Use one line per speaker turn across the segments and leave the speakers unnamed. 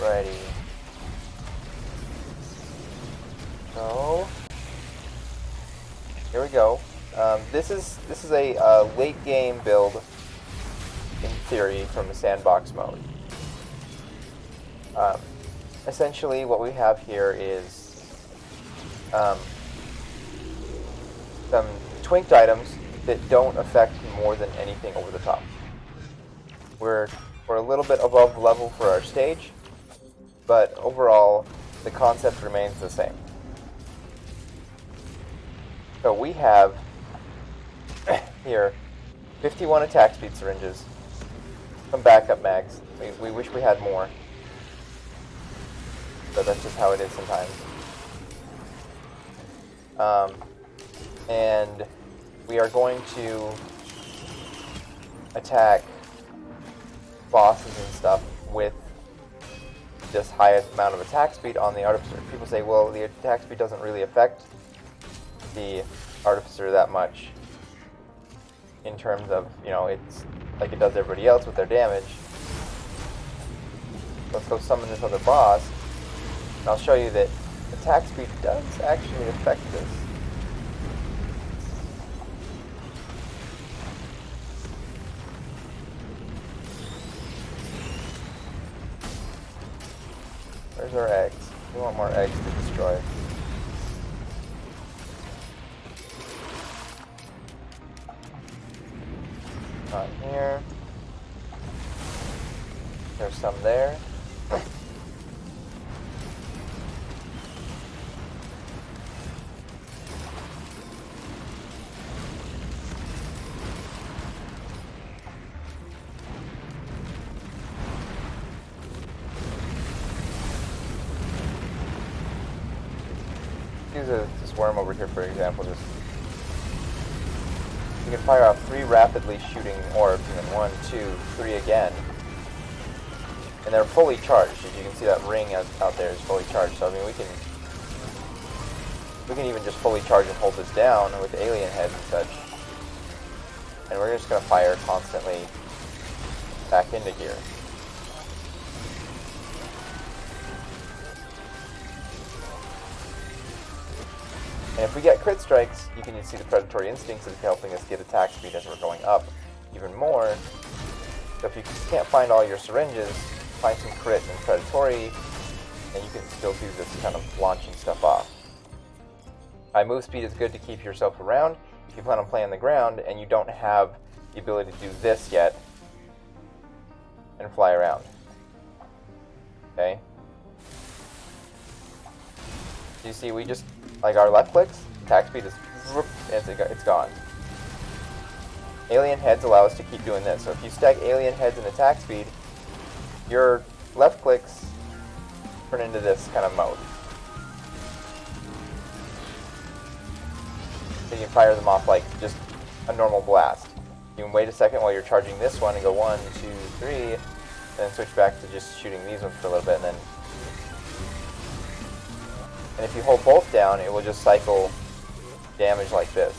Alrighty. So here we go. This is a late game build in theory from the sandbox mode. Essentially, what we have here is some twinked items that don't affect more than anything over the top. We're a little bit above level for our stage, but overall, the concept remains the same. So we have here 51 attack speed syringes, some backup mags. We wish we had more, but that's just how it is sometimes. And we are going to attack bosses and stuff with this high amount of attack speed on the Artificer. People say, well, the attack speed doesn't really affect the Artificer that much in terms of, you know, it's like it does everybody else with their damage. Let's go summon this other boss, and I'll show you that attack speed does actually affect this. Where's our eggs? We want more eggs to destroy. Not here. There's some there. Use this worm over here, for example. Just you can fire off 3 rapidly shooting orbs, and then 1, 2, 3 again, and they're fully charged. As you can see, that ring out there is fully charged. So I mean, we can even just fully charge and hold this down with alien heads and such, and we're just gonna fire constantly back into here. And if we get crit strikes, you can see the predatory instincts is helping us get attack speed as we're going up even more. So if you can't find all your syringes, find some crit and predatory, and you can still do this kind of launching stuff off. High move speed is good to keep yourself around if you plan on playing on the ground and you don't have the ability to do this yet and fly around. Okay? So you see, we just, like our left clicks, attack speed is, and it's gone. Alien heads allow us to keep doing this. So if you stack alien heads and attack speed, your left clicks turn into this kind of mode. So you can fire them off like just a normal blast. You can wait a second while you're charging this one and go 1, 2, 3, and then switch back to just shooting these ones for a little bit, and then. And if you hold both down, it will just cycle damage like this.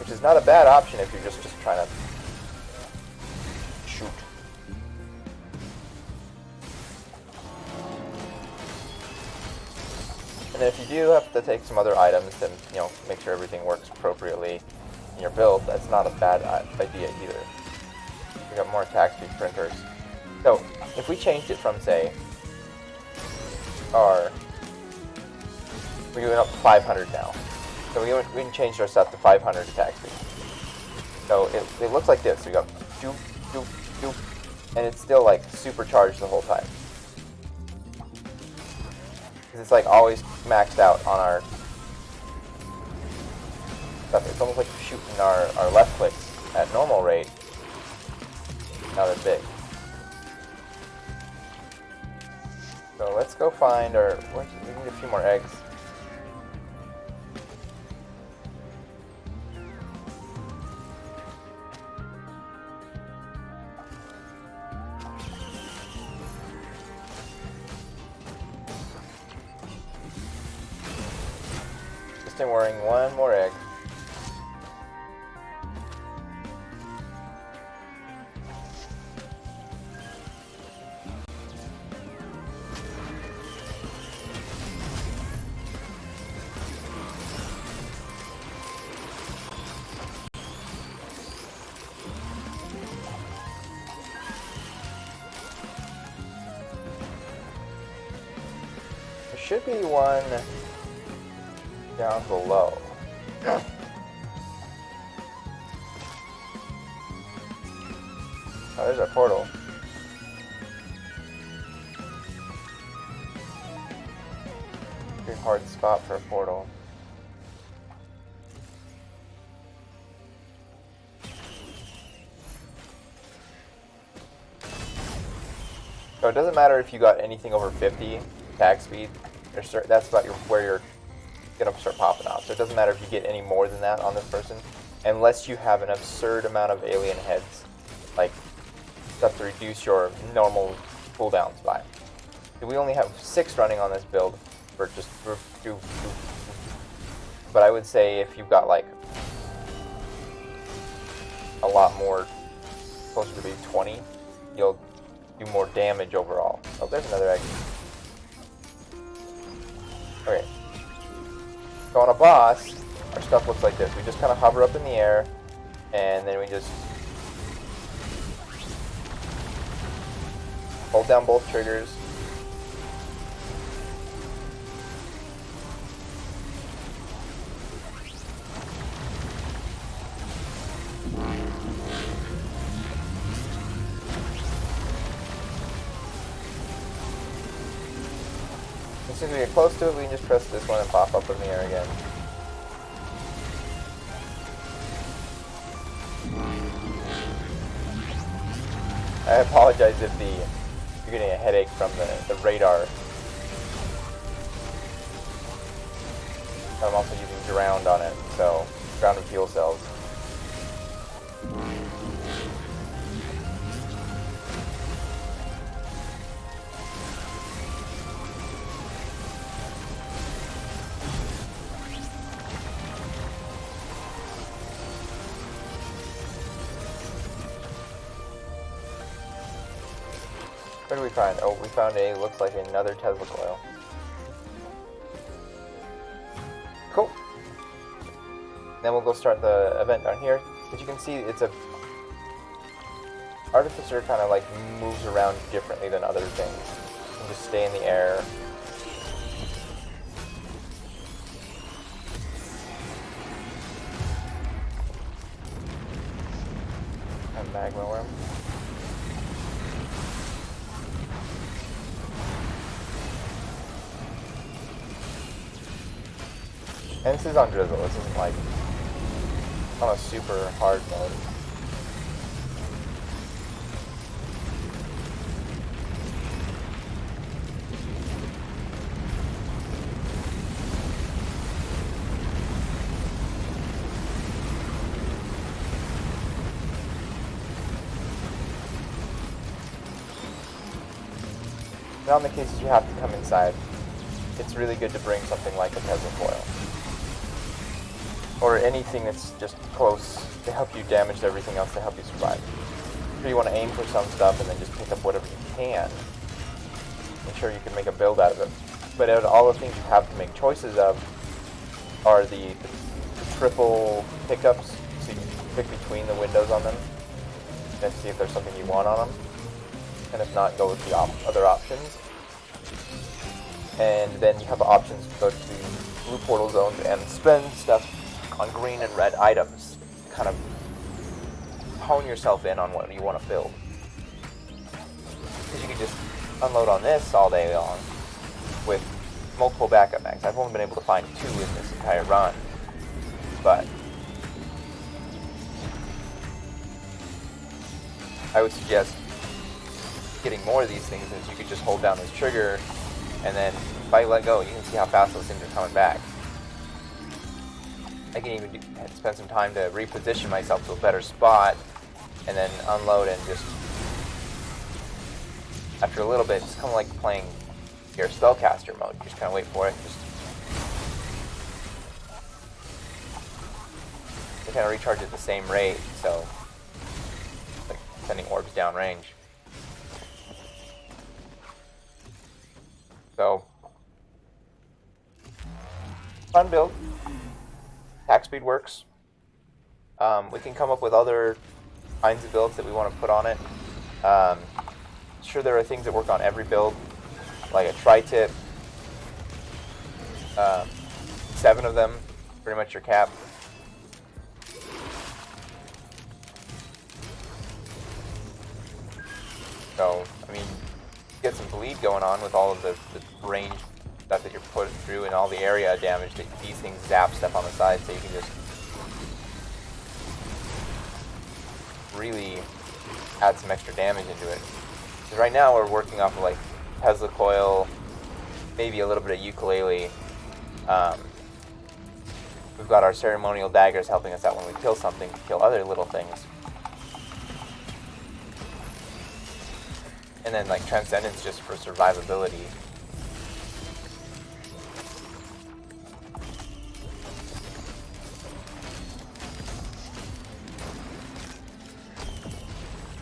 Which is not a bad option if you're just trying to shoot. And then if you do have to take some other items, then, you know, make sure everything works appropriately in your build. That's not a bad idea either. We got more attack speed printers. So, if we changed it from, say, we went up to 500 now. So we can change our stuff to 500 attack speed. So it looks like this. We go doop, doop, doop, and it's still like supercharged the whole time. Because it's like always maxed out on our stuff. It's almost like shooting our left clicks at normal rate. Not as big. So let's go find our. We can get a few more eggs. Just worrying, one more egg. should be one down below. Oh, there's our portal. Pretty hard spot for a portal. So it doesn't matter if you got anything over 50 attack speed. That's about where you're gonna start popping out. So it doesn't matter if you get any more than that on this person, unless you have an absurd amount of alien heads, like stuff to reduce your normal cooldowns by. We only have 6 running on this build for just but I would say if you've got like a lot more, closer to maybe 20, you'll do more damage overall. Oh, there's another egg. Okay. So on a boss, our stuff looks like this. We just kind of hover up in the air, and then we just hold down both triggers. As soon as we get close to it, we can just press this one and pop up in the air again. I apologize if you're getting a headache from the radar. I'm also using drowned on it, so drowned with fuel cells. What do we find? Oh, we found looks like another Tesla coil. Cool. Then we'll go start the event down here. As you can see, it's a Artificer kind of like moves around differently than other things. You can just stay in the air. And magma worm. And this is on drizzle, this isn't like on a super hard mode. Now in the cases you have to come inside, it's really good to bring something like a Tesla coil. Or anything that's just close to help you damage everything else to help you survive. Sure, you want to aim for some stuff and then just pick up whatever you can. Make sure you can make a build out of it. But out of all the things you have to make choices of are the triple pickups, so you can pick between the windows on them and see if there's something you want on them. And if not, go with the other options. And then you have options to go to the blue portal zones and spend stuff on green and red items. Kind of hone yourself in on what you want to build. Because you can just unload on this all day long with multiple backup mags. I've only been able to find 2 in this entire run. But I would suggest getting more of these things is you could just hold down this trigger, and then if I let go, you can see how fast those things are coming back. I can even spend some time to reposition myself to a better spot, and then unload and just, after a little bit, it's kind of like playing your spellcaster mode. You just kind of wait for it, they kind of recharge at the same rate, so it's like sending orbs downrange. So, fun build. Attack speed works. We can come up with other kinds of builds that we want to put on it. Sure, there are things that work on every build, like a tri-tip, 7 of them, pretty much your cap. So, I mean, get some bleed going on with all of the range stuff that you're putting through and all the area damage that these things zap stuff on the side, so you can just really add some extra damage into it. Because right now we're working off of like Tesla coil, maybe a little bit of ukulele. We've got our ceremonial daggers helping us out when we kill something, kill other little things. And then like Transcendence just for survivability.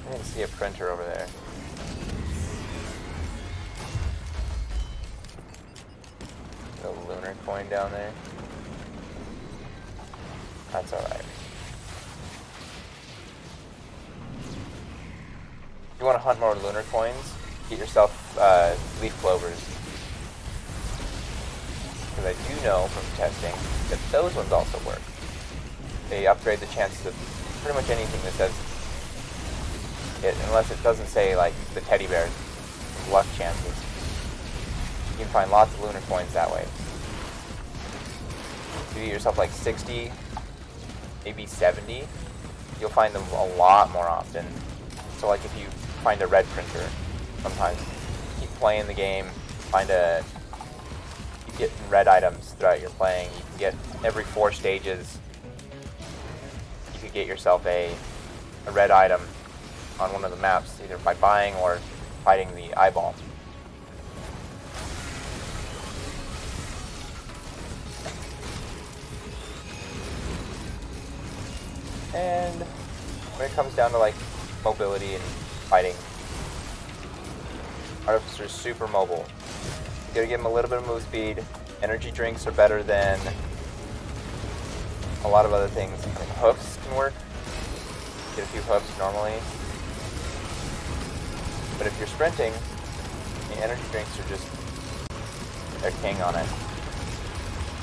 I didn't see a printer over there. The lunar coin down there. That's alright. If you want to hunt more lunar coins, get yourself leaf clovers. Because I do know from testing that those ones also work. They upgrade the chances of pretty much anything that says it, unless it doesn't say like the teddy bears, luck chances. You can find lots of lunar coins that way. If you get yourself like 60, maybe 70, you'll find them a lot more often. So like if you find a red printer, sometimes keep playing the game, you get red items throughout your playing. You can get every 4 stages, you could get yourself a red item on one of the maps, either by buying or fighting the eyeball. And when it comes down to like mobility and fighting, Artificer is super mobile. You gotta give him a little bit of move speed. Energy drinks are better than a lot of other things. And hoofs can work. Get a few hoofs normally. But if you're sprinting, the energy drinks are just, they're king on it.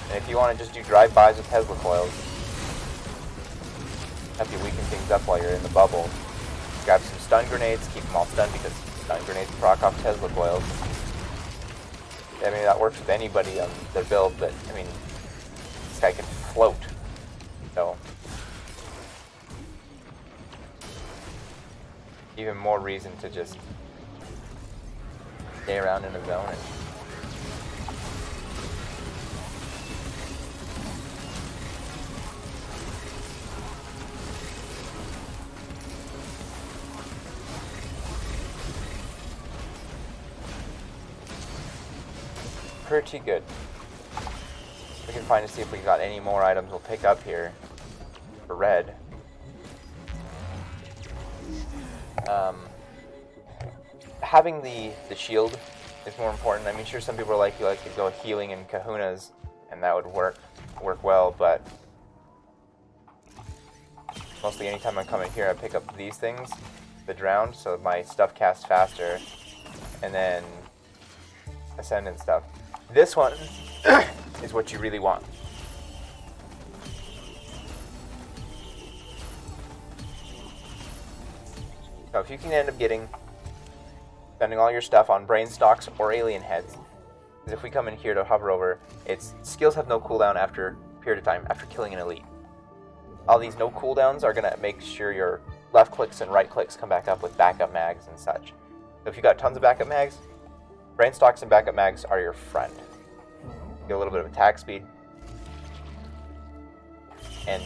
And if you want to just do drive-bys with Tesla coils, help you weaken things up while you're in the bubble. Grab some stun grenades, keep them all stunned because stun grenades proc off Tesla coils. I mean, that works with anybody on their build, but I mean, this guy can float. So, even more reason to just stay around in a zone. Pretty good. We can find to see if we got any more items we'll pick up here for red. Having the shield is more important. I mean, sure, some people are like, you like to go healing and kahunas, and that would work well, but mostly anytime I come in here, I pick up these things, the drowned, so my stuff casts faster, and then ascendant stuff. This one is what you really want. So if you can end up spending all your stuff on brain stalks or alien heads, because if we come in here to hover over, its skills have no cooldown after a period of time, after killing an elite. All these no cooldowns are going to make sure your left clicks and right clicks come back up with backup mags and such. So if you got tons of backup mags, brain stalks and backup mags are your friend. Get a little bit of attack speed, and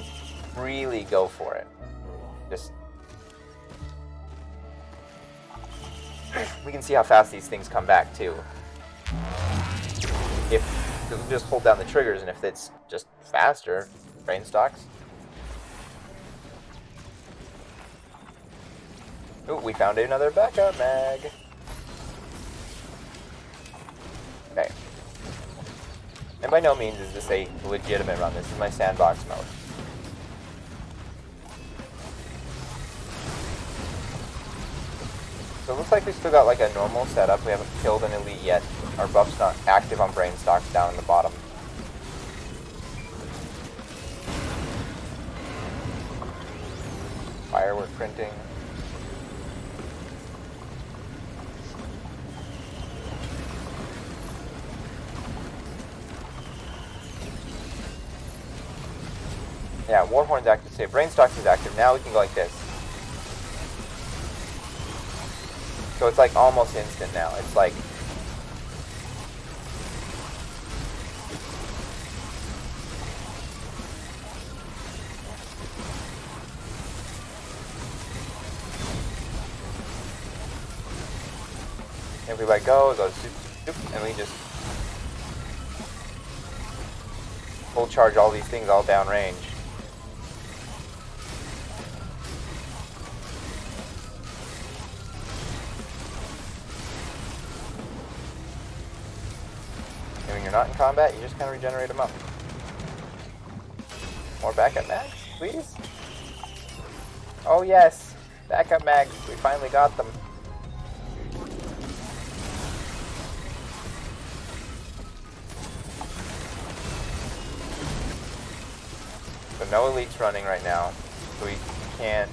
really go for it. Just we can see how fast these things come back too. If we just hold down the triggers, and if it's just faster, brain stalks. Ooh, we found another backup mag. Okay. And by no means is this a legitimate run. This is my sandbox mode. So it looks like we still got like a normal setup. We haven't killed an elite yet. Our buff's not active on brain stocks down in the bottom. Firework printing. Yeah, Warhorn's active save. Brainstalk is active. Now we can go like this. So it's like almost instant now. It's like if we let go, it goes zoop, zoop, zoop, and we just full charge all these things all downrange. And when you're not in combat, you just kind of regenerate them up. More backup mags, please? Oh yes! Backup mags, we finally got them. So no elites running right now, so we can't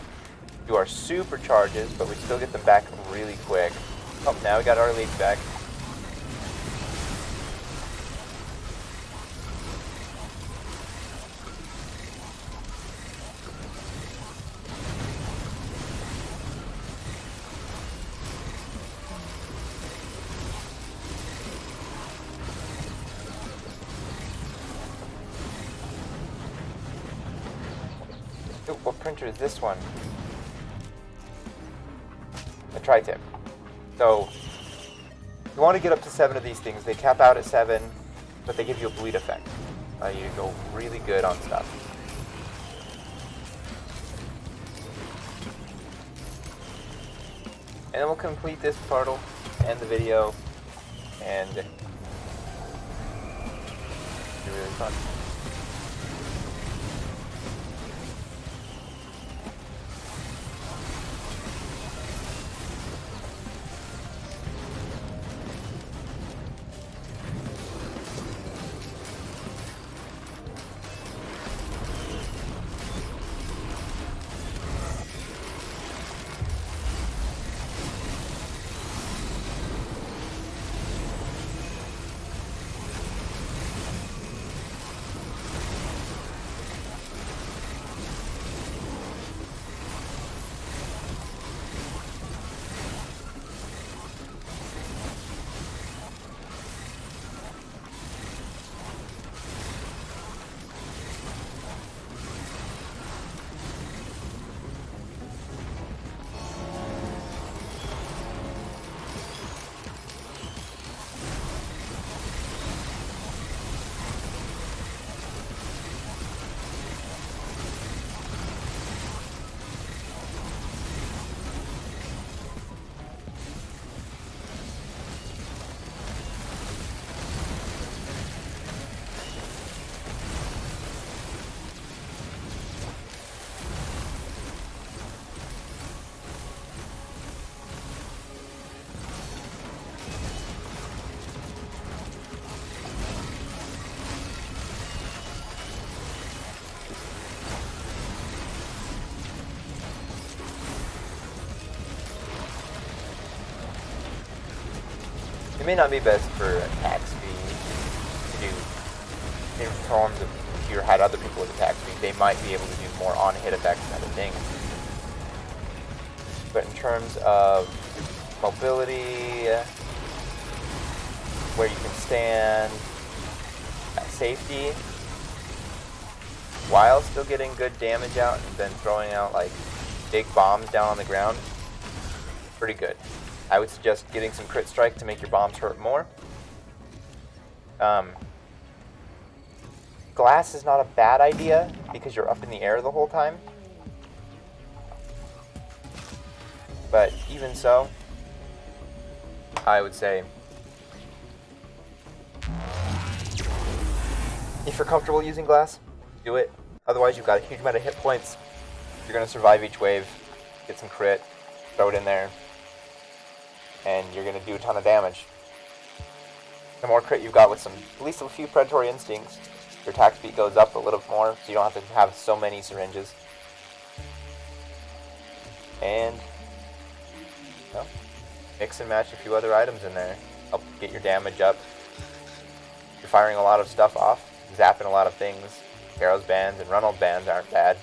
do our supercharges, but we still get them back really quick. Oh, now we got our elites back. Ooh, what printer is this one? A tri-tip. So, you want to get up to 7 of these things. They cap out at 7, but they give you a bleed effect. You go really good on stuff. And then we'll complete this portal, end the video, and it'll be really fun. It may not be best for attack speed to do in terms of if you had other people with attack speed, they might be able to do more on-hit effects and other things. But in terms of mobility, where you can stand, safety, while still getting good damage out and then throwing out like big bombs down on the ground, pretty good. I would suggest getting some crit strike to make your bombs hurt more. Glass is not a bad idea because you're up in the air the whole time. But even so, I would say if you're comfortable using glass, do it. Otherwise, you've got a huge amount of hit points. You're going to survive each wave, get some crit, throw it in there, and you're going to do a ton of damage. The more crit you've got with at least a few predatory instincts, your attack speed goes up a little more, so you don't have to have so many syringes. and well, mix and match a few other items in there. Help get your damage up. You're firing a lot of stuff off, zapping a lot of things. Garrow's bands and Reynolds bands aren't bad.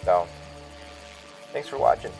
So, thanks for watching.